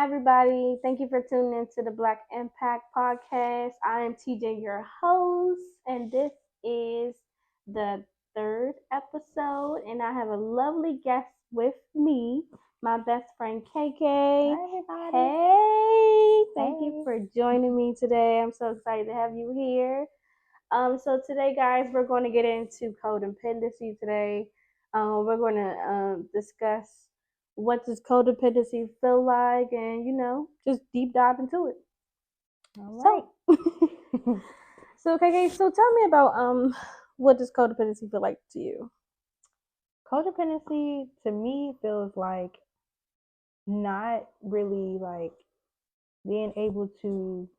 Hi, everybody. Thank you for tuning in to the Black Impact Podcast. I am TJ, your host, and this is the third episode. And I have a lovely guest with me, my best friend KK. Hi, everybody. Hey, thank you Hey. for joining me today. I'm so excited to have you here. So today, guys, we're going to get into codependency today. We're going to discuss what does codependency feel like, and just deep dive into it. All So, right. so KK, so tell me about what does codependency feel like to you? Codependency to me feels like not really like being able to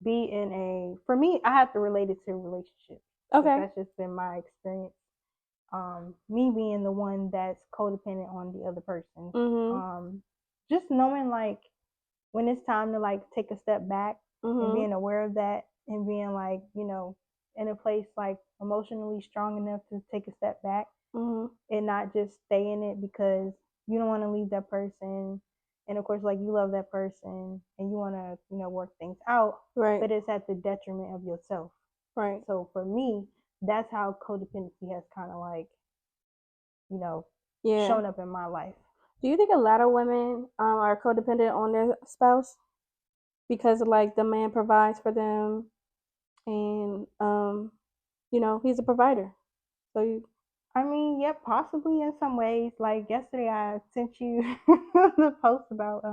be in a. For me, I have to relate it to a relationship. Okay. That's just been my experience. Me being the one that's codependent on the other person. Just knowing like when it's time to like take a step back and being aware of that and being like, in a place like emotionally strong enough to take a step back and not just stay in it because you don't want to leave that person. And of course, like you love that person and you want to, work things out, Right. but it's at the detriment of yourself. Right. So for me, that's how codependency has kind of like, Yeah. shown up in my life. Do you think a lot of women are codependent on their spouse because like the man provides for them and he's a provider? So you I mean, yeah, possibly in some ways. Like yesterday, I sent you the post about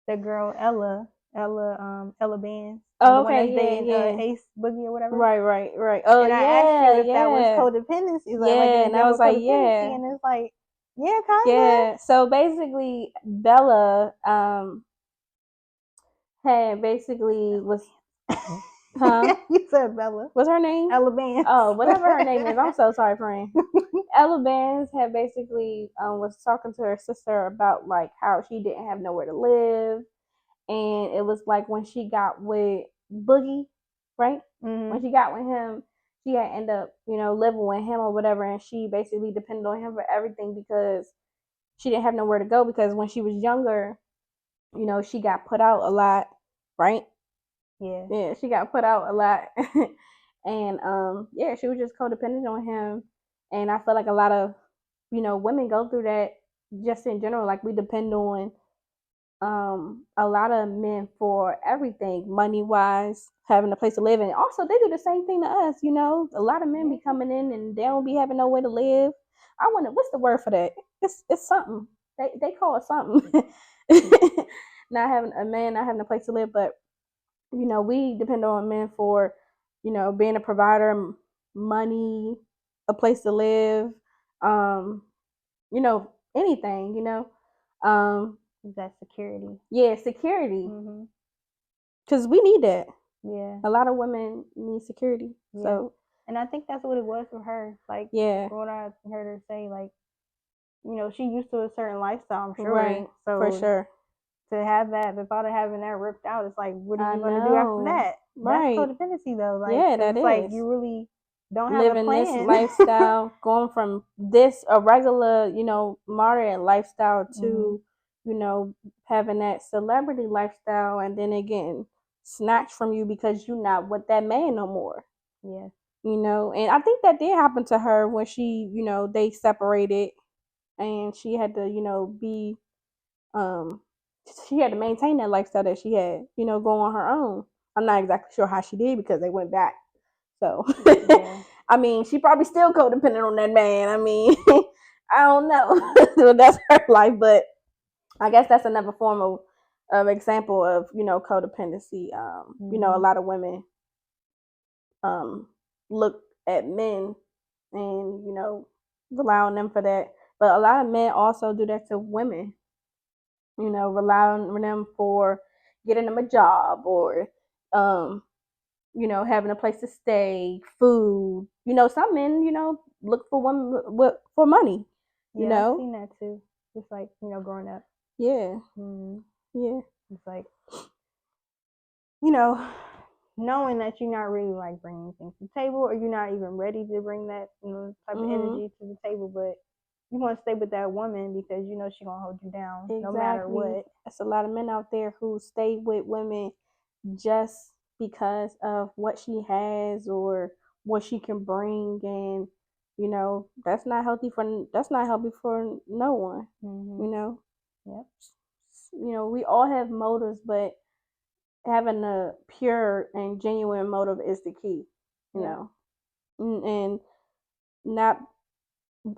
the girl Ella Bands, the one okay, that's dating yeah. Ace Boogie or whatever. Right. And I asked you if that was codependency, like an And I example was of like, codependency, and it's like, yeah, kind yeah. So basically, Bella had basically was huh? You said Bella. What's her name? Ella Bands. Oh, whatever her name is. I'm so sorry, friend. Ella Bands had basically was talking to her sister about like how she didn't have nowhere to live, and it was like when she got with Boogie, right? When she got with him, she had ended up living with him or whatever, and she basically depended on him for everything because she didn't have nowhere to go because when she was younger, she got put out a lot, right? Yeah, she got put out a lot. And yeah, she was just codependent on him. And I feel like a lot of, women go through that just in general. Like we depend on a lot of men for everything, money wise, having a place to live. And also they do the same thing to us, A lot of men be coming in and they don't be having nowhere to live. I wonder what's the word for that? It's something. They call it something. Not having a man, not having a place to live, but we depend on men for, being a provider, money, a place to live, anything, That security. Yeah, security. Because we need that. Yeah. A lot of women need security. Yeah. So. And I think that's what it was for her. Like, what I heard her say, like, she used to a certain lifestyle, I'm sure. Right. So for sure. To have that, the thought of having that ripped out, it's like, what are you going to do after that? Right. That's codependency, though. Like, yeah, that is. Like, you really don't have living a plan. this lifestyle, going from a regular, moderate lifestyle to, having that celebrity lifestyle, and then again snatched from you because you're not with that man no more. Yeah. And I think that did happen to her when she, they separated, and she had to, be, she had to maintain that lifestyle that she had, go on her own. I'm not exactly sure how she did because they went back. So, yeah. I mean, she probably still codependent on that man. I mean, I don't know. That's her life, but I guess that's another form of example of codependency. A lot of women look at men and rely on them for that, but a lot of men also do that to women. Rely on them for getting them a job or having a place to stay, food. Some men, look for women for money. I've seen that too. Just like, growing up. Yeah. Yeah. It's like, knowing that you're not really like bringing things to the table, or you're not even ready to bring that, type of energy to the table, but you want to stay with that woman because you know she's gonna hold you down no matter what. There's a lot of men out there who stay with women just because of what she has or what she can bring, and you know that's not healthy for no one. Mm-hmm. You know. Yep. You know, we all have motives, but having a pure and genuine motive is the key. You know, and not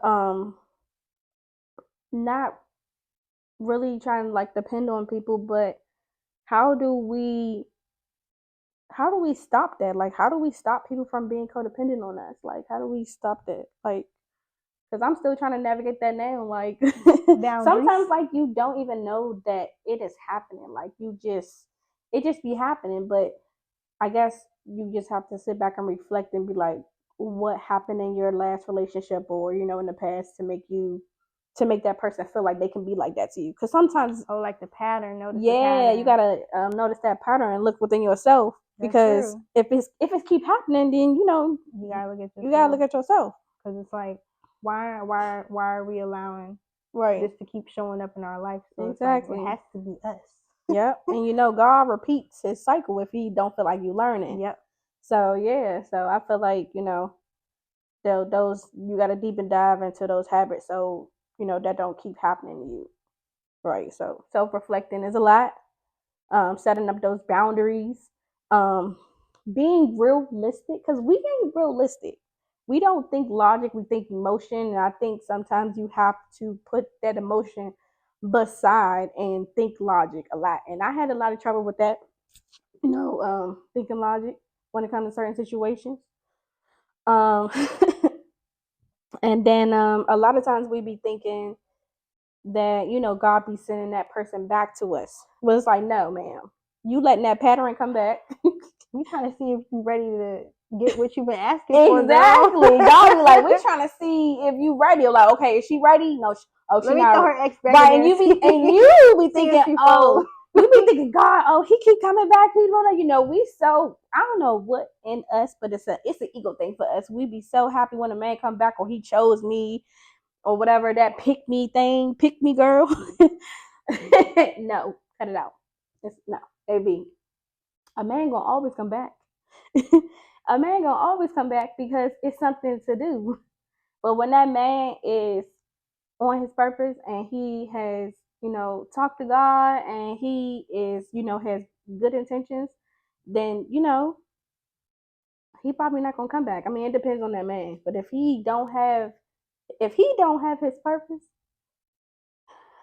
um not really trying to like depend on people, but how do we how do we stop that? Like, how do we stop people from being codependent on us? Like, how do we stop that? Like, because I'm still trying to navigate that now. Like, sometimes, like, you don't even know that it is happening. Like, it just be happening. But I guess you just have to sit back and reflect and be like, what happened in your last relationship or, you know, in the past to make that person feel like they can be like that to you. Because sometimes, like the pattern, the pattern. You gotta notice that pattern and look within yourself. That's because true. If it's keep happening, then you know you gotta look at yourself. You gotta look at yourself. Because it's like, why are we allowing this to keep showing up in our life? So exactly, it's like, it has to be us. Yep. And you know, God repeats his cycle if he don't feel like you learning. Yep. So yeah, so I feel like, you know, those you got to deep and dive into those habits so you know that don't keep happening to you, right? So self-reflecting is a lot. Setting up those boundaries, being realistic, because we ain't realistic. We don't think logic, we think emotion, and I think sometimes you have to put that emotion beside and think logic a lot. And I had a lot of trouble with that, you know, thinking logic when it comes to certain situations. Um, and then a lot of times we be thinking that, you know, God be sending that person back to us. But it's like, no, ma'am. You letting that pattern come back. We trying to see if you're ready to get what you've been asking for. Exactly. God be like, we're trying to see if you ready. Like, okay, is she ready? No. Let me throw her expectations. Right, and you be thinking, oh, you be thinking, God, oh, he keep coming back. He's gonna, you know, we so I don't know what in us, but it's an ego thing for us. We be so happy when a man come back or he chose me or whatever, that pick me thing, pick me girl. No, cut it out. No, baby. A man gonna always come back. A man gonna always come back because it's something to do. But when that man is on his purpose and he has, you know, talked to God and he is, you know, has good intentions, then, you know, he probably not gonna come back. I mean, it depends on that man. But if he don't have his purpose,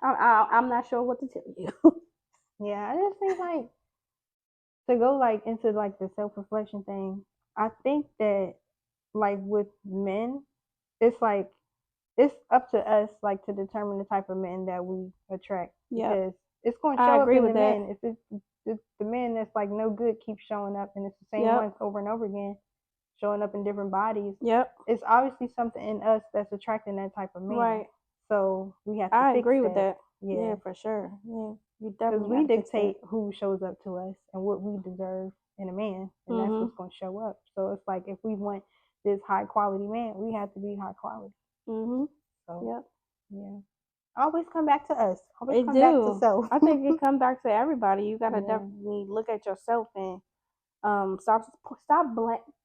I'm not sure what to tell you. Yeah, I just think like to go like into like the self-reflection thing. I think that like with men, it's like it's up to us like to determine the type of men that we attract. Yep. Because it's going to show up in the men. If it's the men that's like no good keeps showing up and it's the same ones over and over again, showing up in different bodies. Yep. It's obviously something in us that's attracting that type of man. Right. So we have to fix that. I agree with that. Yeah, for sure. Yeah, you definitely. Because we dictate who shows up to us and what we deserve in a man, and that's what's going to show up. So it's like if we want this high quality man, we have to be high quality. So yep. Yeah. Always come back to us. Always come back to self. I think it comes back to everybody. You gotta definitely look at yourself and stop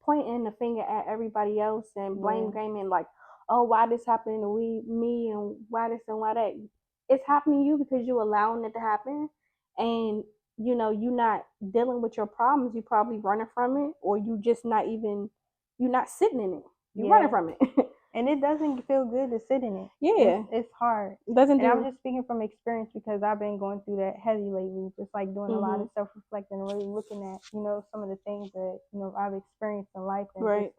pointing the finger at everybody else and blame gaming like, oh, why this happening to me and why this and why that. It's happening to you because you're allowing it to happen, and you know you're not dealing with your problems. You're probably running from it, or you're not sitting in it. You're running from it. And it doesn't feel good to sit in it. Yeah. It's hard. I'm just speaking from experience because I've been going through that heavy lately, just like doing a lot of self-reflecting and really looking at, you know, some of the things that, you know, I've experienced in life and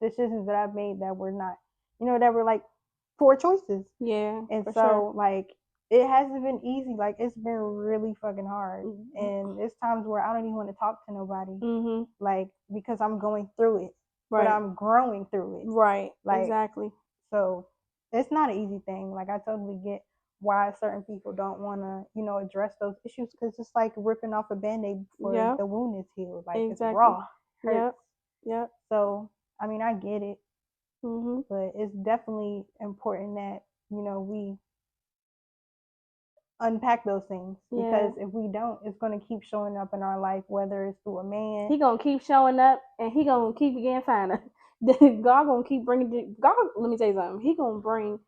decisions that I've made that were not, you know, that were like poor choices. Yeah. And so like it hasn't been easy. Like it's been really fucking hard. And there's times where I don't even want to talk to nobody. Like because I'm going through it. Right. But I'm growing through it. Right. Like, exactly. So it's not an easy thing. Like I totally get why certain people don't want to, you know, address those issues because it's like ripping off a band-aid before the wound is healed. Like it's raw. Hurts. Yep. So I mean, I get it. But it's definitely important that we unpack those things. Because if we don't, it's going to keep showing up in our life, whether it's through a man. He gonna keep showing up, and he gonna keep getting finer. God gonna keep bringing. God, let me tell you something. He gonna bring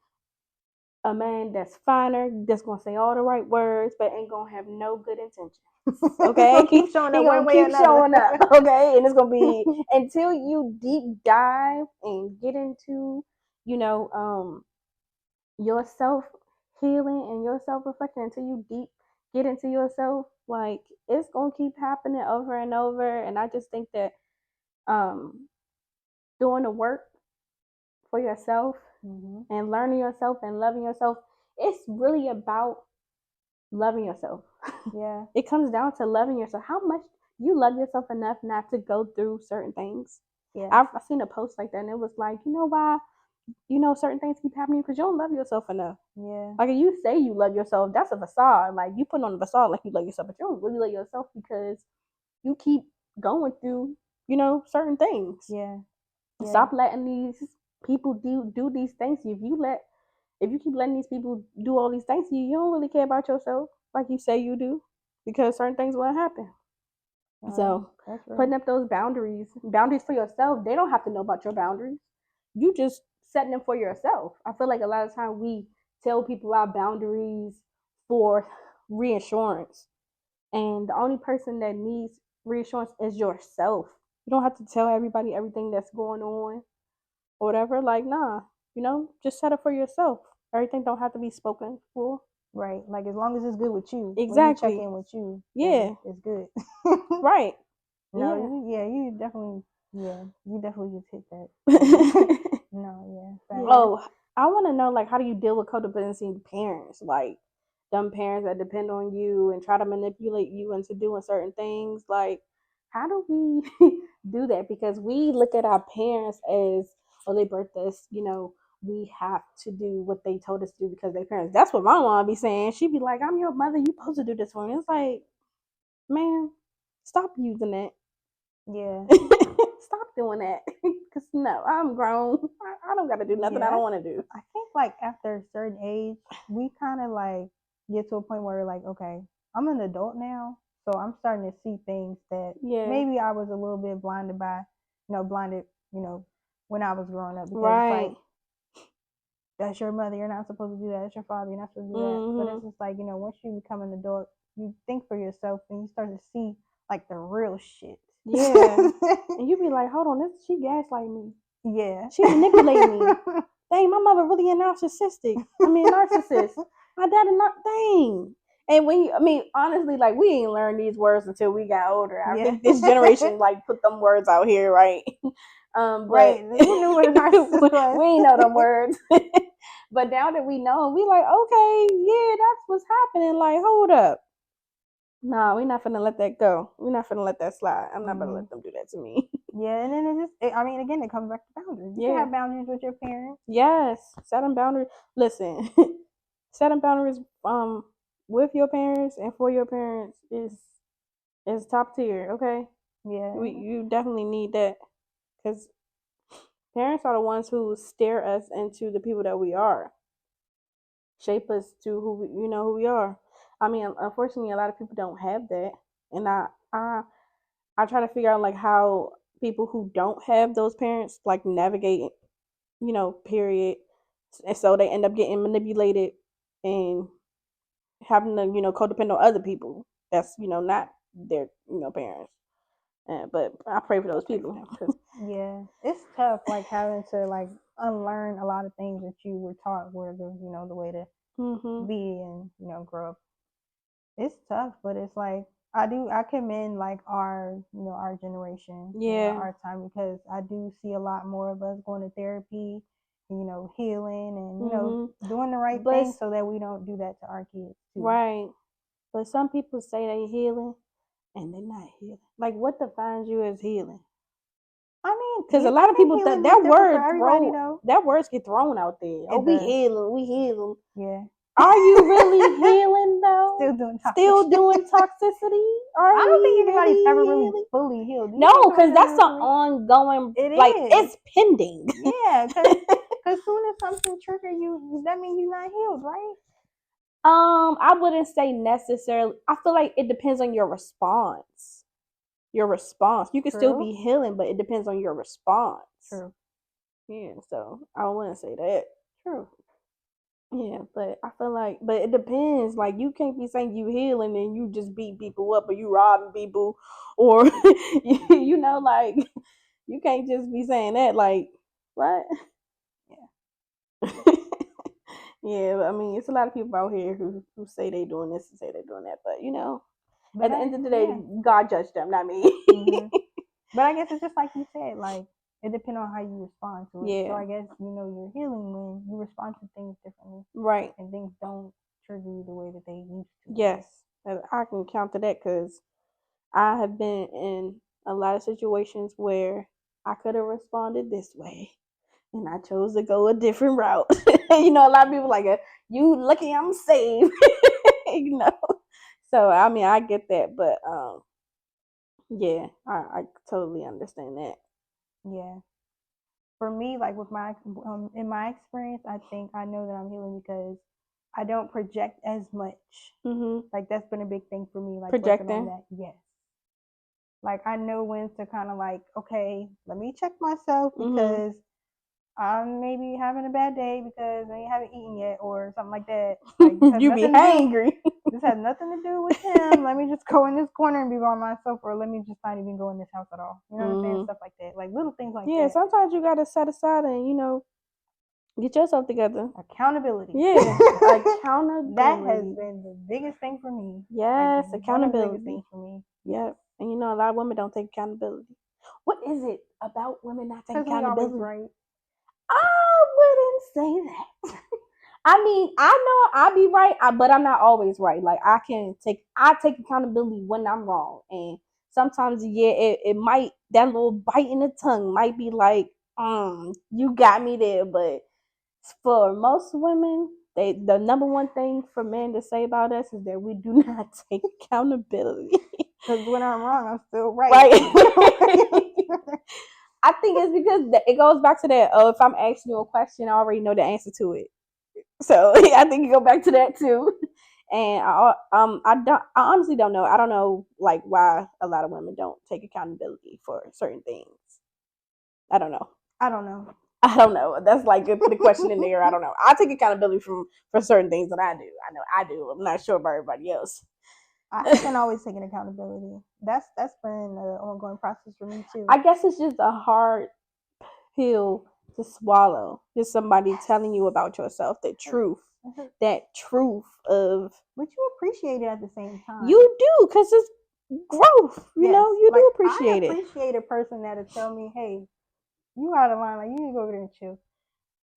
a man that's finer, that's gonna say all the right words, but ain't gonna have no good intentions. Okay, keep showing up. He gonna keep showing up. Okay, and it's gonna be until you deep dive and get into, your self healing and your self reflection. Until you deep get into yourself, like it's gonna keep happening over and over. And I just think that um, doing the work for yourself and learning yourself and loving yourself, it's really about loving yourself. Yeah. It comes down to loving yourself. How much you love yourself enough not to go through certain things. Yeah. I've seen a post like that, and it was like, you know why, certain things keep happening because you don't love yourself enough. Yeah. Like if you say you love yourself, that's a facade. Like you put on a facade like you love yourself, but you don't really love yourself because you keep going through, certain things. Yeah. Stop letting these people do these things. If you keep letting these people do all these things to you, you don't really care about yourself like you say you do, because certain things will happen. So putting up those boundaries for yourself, they don't have to know about your boundaries. You just setting them for yourself. I feel like a lot of time we tell people our boundaries for reassurance, and the only person that needs reassurance is yourself. You don't have to tell everybody everything that's going on or whatever. Like, nah, just set it for yourself. Everything don't have to be spoken for. Right. Like as long as it's good with you. Exactly. When you check in with you. Yeah. It's good. Right. No, you definitely just hit that. No, yeah. Oh, I want to know, like, how do you deal with codependency parents? Like, them parents that depend on you and try to manipulate you into doing certain things. Like, how do we do that? Because we look at our parents as, oh, they birthed us, we have to do what they told us to do because they're parents. That's what my mom be saying. She'd be like, I'm your mother. You supposed to do this for me. It's like, man, stop using that. Yeah. Stop doing that. Because, no, I'm grown. I don't got to do nothing I don't want to do. I think, like, after a certain age, we kind of, like, get to a point where we're like, okay, I'm an adult now. So I'm starting to see things that maybe I was a little bit blinded by, when I was growing up. Because, like, that's your mother, you're not supposed to do that. That's your father, you're not supposed to do that. But it's just like, once you become an adult, you think for yourself and you start to see, like, the real shit. Yeah. And you be like, hold on, she gaslighting me. Yeah. She manipulating me. Dang, my mother really a narcissist. My daddy not, dang. And honestly, like, we ain't learned these words until we got older. I think this generation, like, put them words out here, right? Right. We knew what a narcissist was. We ain't know them words. But now that we know, we like, okay, yeah, that's what's happening. Like, hold up. No, we're not finna let that go. We're not finna let that slide. I'm not gonna let them do that to me. Yeah, and then again, it comes back to boundaries. You can have boundaries with your parents. Yes, setting boundaries. Listen, setting boundaries with your parents and for your parents is top tier. Okay. Yeah. You definitely need that, because parents are the ones who steer us into the people that we are, shape us to who we are. I mean, unfortunately, a lot of people don't have that, and I try to figure out, like, how people who don't have those parents, like, navigate, period. And so they end up getting manipulated and having to, codepend on other people that's, not their, parents. But I pray for those people. Yeah, it's tough, like, having to, like, unlearn a lot of things that you were taught were the way to be and, grow up. It's tough, but it's like, I commend, like, our generation, our time, because I do see a lot more of us going to therapy, healing and, doing the right thing so that we don't do that to our kids too. Right. But some people say they healing and they're not healing. Like, what defines you as healing? I mean, because a lot of people that words get thrown out there. We healing. Yeah. Are you really healing though? Still doing toxicity? I don't think anybody's ever really fully healed. No, because that's an ongoing. It's pending. Yeah, because Because soon as something trigger you, that means you're not healed, right? I wouldn't say necessarily. I feel like it depends on your response. Your response. You can still be healing, but it depends on your response. True. Yeah, so I wouldn't say that. True. Yeah, but I feel like, but it depends. Like, you can't be saying you healing and you just beat people up or you robbing people, or you know, like, you can't just be saying that. Like, what? Yeah. Yeah, I mean, it's a lot of people out here who say they doing this and say they doing that, but you know, at the end of the day, God judged them, not me. Mm-hmm. But I guess it's just like you said, like, it depends on how you respond to it. Yeah. So I guess, you know, you're healing when you respond to things differently. Right. And things don't trigger you the way that they used to. Yes. I can count to that because I have been in a lot of situations where I could have responded this way and I chose to go a different route. You know, a lot of people like, you lucky I'm saved. You know. So I mean, I get that, but yeah, I totally understand that. Yeah. For me, like with my in my experience, I think I know that I'm healing because I don't project as much. Mm-hmm. Like that's been a big thing for me. Like projecting working on that. Yes. Like I know when to kind of like, okay, let me check myself because I'm maybe having a bad day because I haven't eaten yet or something like that. Like, you be hangry. This has nothing to do with him. Let me just go in this corner and be by myself, or let me just not even go in this house at all. You know what I'm saying? Stuff like that. Like little things like that. Yeah, sometimes you gotta set aside and, you know, get yourself together. Accountability. Yeah, accountability. That has been the biggest thing for me. Yes, like, accountability. One of the biggest things for me. Yep. And you know, a lot of women don't take accountability. What is it about women not taking accountability? We always right. I wouldn't say that. I mean, I know I be right, but I'm not always right. Like I take accountability when I'm wrong, and sometimes it might, that little bite in the tongue might be like, you got me there. But for most women, the number one thing for men to say about us is that we do not take accountability. Because when I'm wrong, I'm still right. I think it's because it goes back to that. Oh, if I'm asking you a question, I already know the answer to it. So I think you go back to that too. And I honestly don't know. I don't know like why a lot of women don't take accountability for certain things. I don't know. I don't know. That's like the question in there. I don't know. I take accountability for certain things that I do. I know I do. I'm not sure about everybody else. I haven't always taken accountability. That's been an ongoing process for me too. I guess it's just a hard pill to swallow. Just somebody telling you about yourself, the truth. That truth of, but you appreciate it at the same time. You do, because it's growth. You know, you do appreciate it. I appreciate a person that'll tell me, hey, you out of line, like you need to go over there and chill.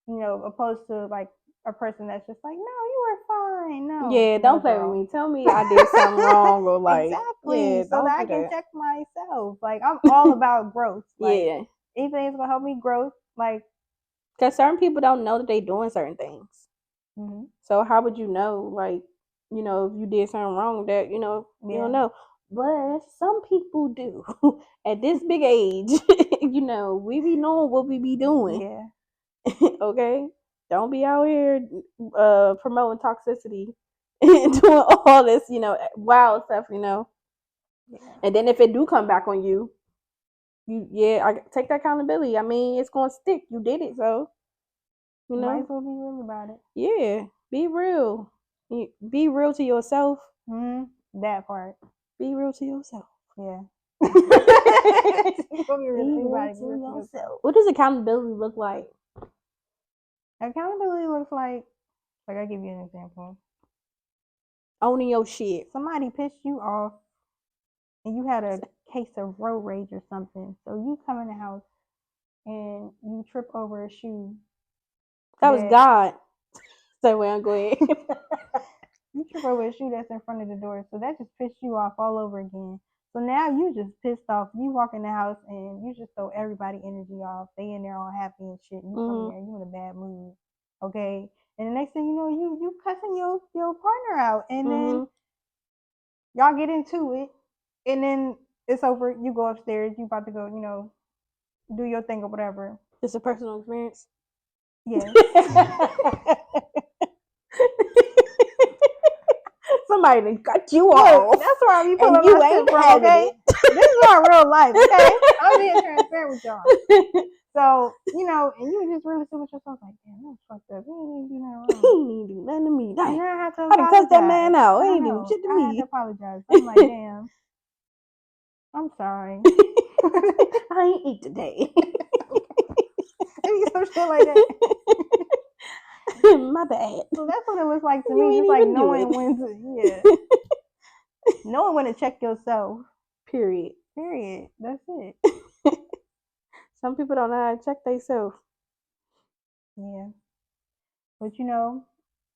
You know, opposed to like a person that's just like, no, you were fine. No. Yeah, don't play with me. Tell me I did something wrong or like, exactly. Yeah, so that I can check myself. Like I'm all about growth. Like, yeah. Anything's gonna help me grow. Like, because certain people don't know that they're doing certain things. Mm-hmm. So how would you know, like, you know, if you did something wrong that, you know, you don't know. But some people do. At this big age, you know, we be knowing what we be doing. Yeah. Okay? Don't be out here promoting toxicity and doing all this, you know, wild stuff, you know. Yeah. And then if it do come back on you, I take that accountability. I mean, it's gonna stick. You did it, so you know. Might as well be real about it. Yeah, be real. Be real to yourself. That part. Be real to yourself. Yeah. Be real to yourself. What does accountability look like? Accountability looks like I'll give you an example. Owning your shit. Somebody pissed you off and you had a case of road rage or something. So you come in the house and you trip over a shoe. That was God. So we're gonna go ahead. You trip over a shoe that's in front of the door. So that just pissed you off all over again. So now you just pissed off. You walk in the house and you just throw everybody energy off. They in there all happy and shit. You come in there, you in a bad mood. Okay. And the next thing you know, you cussing your partner out. And then y'all get into it. And then it's over. You go upstairs. You about to go, you know, do your thing or whatever. It's a personal experience. Yes. Somebody done cut you Look, off. that's where I be pulling and you my ain't shit from, having okay? it. This is our real life, okay? I'm being transparent with y'all. So, you know, and you just really sit with yourself like, damn, that was fucked up. He ain't do nothing wrong. He ain't do nothing to me. And then I have to I apologize. done cussed that man out. He I ain't do know. shit to I me. had to apologize. I'm like, damn. I'm sorry. I ain't eat today. Maybe some shit like that. My bad. So that's what it was like to You me. ain't Just like even do knowing it. when to, knowing when to check yourself. Period. That's it. Some people don't know how to check themselves. Yeah. But you know,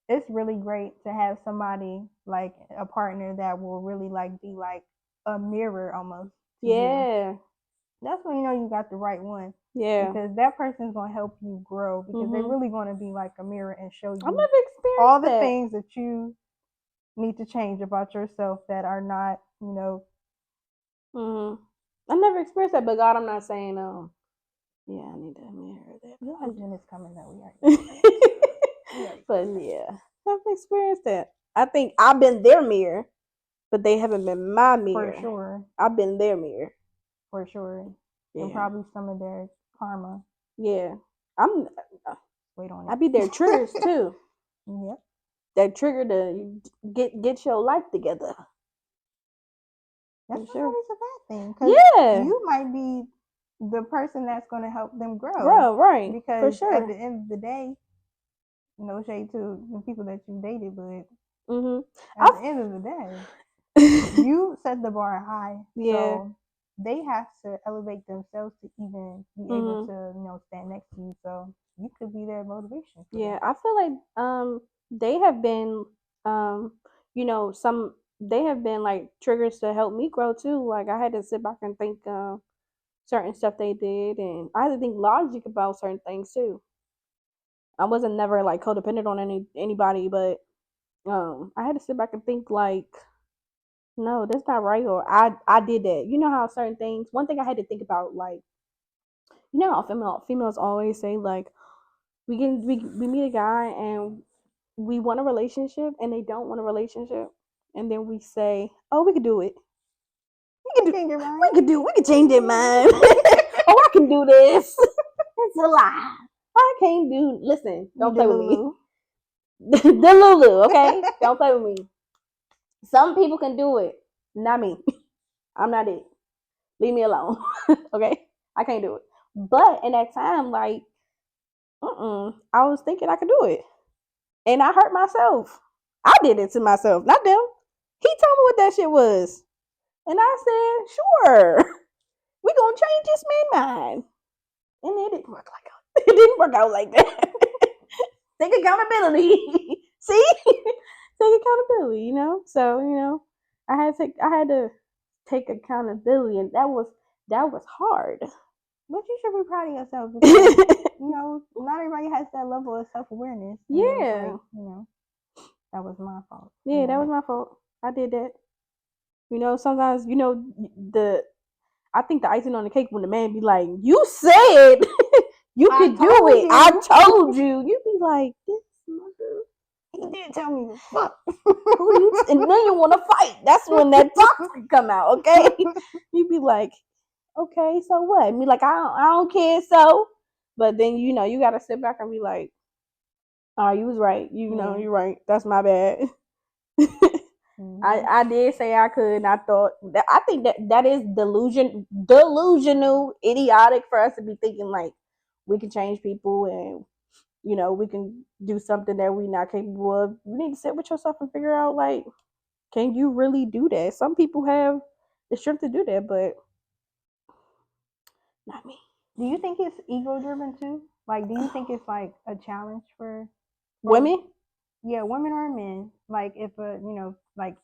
it's really great to have somebody like a partner that will really like be like a mirror almost. Yeah. You. That's when you know you got the right one. Yeah. Because that person's gonna help you grow because they're really gonna be like a mirror and show you I've never experienced all the that. things that you need to change about yourself that are not, you know. I never experienced that, but God, I'm not saying yeah, I need to mirror that. Your husband is coming that we are. But yeah, I've experienced that. I think I've been their mirror, but they haven't been my mirror. For sure. I've been their mirror. For sure. Yeah. And probably some of their karma. Yeah. Wait on it. I be their triggers too. Yep. That trigger to get your life together. That's not always a bad thing. Yeah. You might be the person that's going to help them grow. Right. Because for sure. At the end of the day, no shade to the people that you dated, but at the end of the day, you set the bar high. Yeah. So they have to elevate themselves to even be able to, you know, stand next to you. So you could be their motivation. Yeah, I feel like they have been you know, they have been like triggers to help me grow too. Like I had to sit back and think certain stuff they did, and I had to think logic about certain things too. I wasn't never like codependent on anybody, but I had to sit back and think like, no, that's not right, or I did that. You know how certain things. One thing I had to think about, like, you know how females always say like, we meet a guy and we want a relationship, and they don't want a relationship, and then we say, oh, we could do it. We could change their mind. Oh, I can do this. It's a lie. I can't do. Listen, don't play with me. The Lulu, okay? Don't play with me. Some people can do it, not me. I'm not it. Leave me alone, okay? I can't do it. But in that time, like, I was thinking I could do it, and I hurt myself. I did it to myself, not them. He told me what that shit was, and I said, "Sure, we gonna change this man's mind." And it didn't work like it didn't work out like that. Take accountability. See, take accountability. You know, so you know, I had to take accountability, and that was hard. But you should be proud of yourself because you know not everybody has that level of self-awareness. Yeah, like, you know, that was my fault. Yeah, that was my fault. I did that. You know, sometimes you know I think the icing on the cake when the man be like, "You said you could do it. I told you." You be like, "This mother." He did tell me to fuck. And then you want to fight. That's when that toxic come out. Okay, you be like, "Okay, so what?" And be like, I don't care." So, but then you know you gotta sit back and be like, "Oh, you was right. You know, you're right. That's my bad." I did say I could, and I thought that I think that is delusional, idiotic for us to be thinking like we can change people and you know we can do something that we're not capable of. You need to sit with yourself and figure out like, can you really do that? Some people have the strength to do that, but not me. Do you think it's ego driven too? Like, do you think it's like a challenge for women? Yeah, women or men. Like, if you know, like,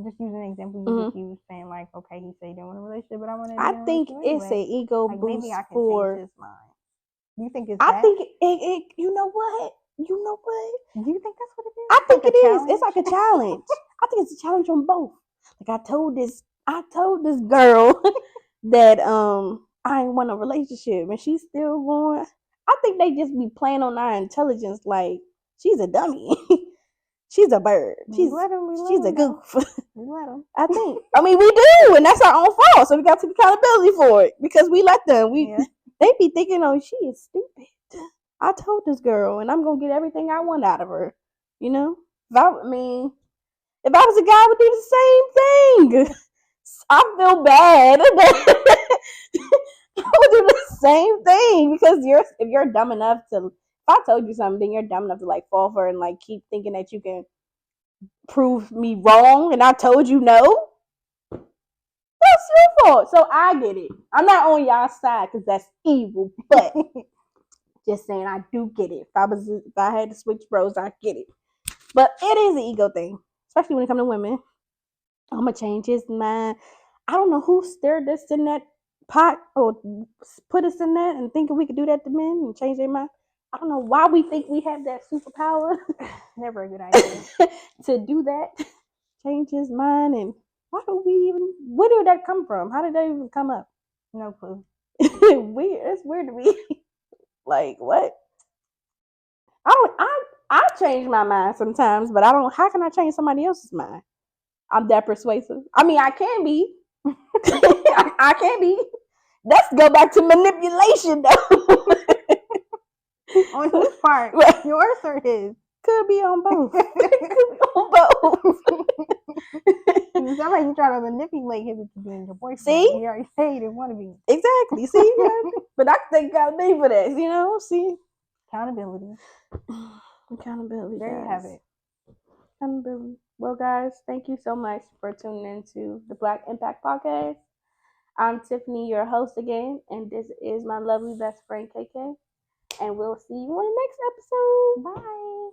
just using an example you just used, saying like, okay, he said he didn't want a relationship, but I want to. I think it's an ego like, boost maybe I can for. change his mind. Do you think it's I that? think it. You know what? You know what? Do you think that's what it is? I think it is. It's like a challenge. I think it's a challenge on both. Like I told this girl that I ain't want a relationship, and she's still going. I think they just be playing on our intelligence like she's a dummy. She's a bird. She's a goof. We let them. I think. I mean, we do, and that's our own fault. So we got to take accountability for it because we let them. They be thinking, oh, she is stupid. I told this girl, and I'm gonna get everything I want out of her. You know, if I was a guy, I would do the same thing. I feel bad. I would do the same thing because if you're dumb enough to, if I told you something, then you're dumb enough to like fall for it and like keep thinking that you can prove me wrong, and I told you no. That's your fault. So I get it. I'm not on y'all side because that's evil, but just saying I do get it. If I had to switch bros, I get it. But it is an ego thing, especially when it comes to women. I'm gonna change his mind. I don't know who stirred us in that pot or put us in that and thinking we could do that to men and change their mind. I don't know why we think we have that superpower. Never a good idea to do that. Change his mind, and why do we even? Where did that come from? How did that even come up? No clue. Weird. It's weird to me. Like what? I change my mind sometimes, but I don't. How can I change somebody else's mind? I'm that persuasive. I mean, I can be. I can be. Let's go back to manipulation, though. On whose part? Yours or his? Could be on both. Could be on both. It sounds like you're trying to manipulate him into being your boyfriend. See? He already said he didn't want to be. Exactly. See? Yeah. But I think God made for that, you know? See? Accountability. Accountability. There you have it. Accountability. Well, guys, thank you so much for tuning into the Black Impact Podcast. I'm Tiffany, your host again, and this is my lovely best friend, KK. And we'll see you on the next episode. Bye.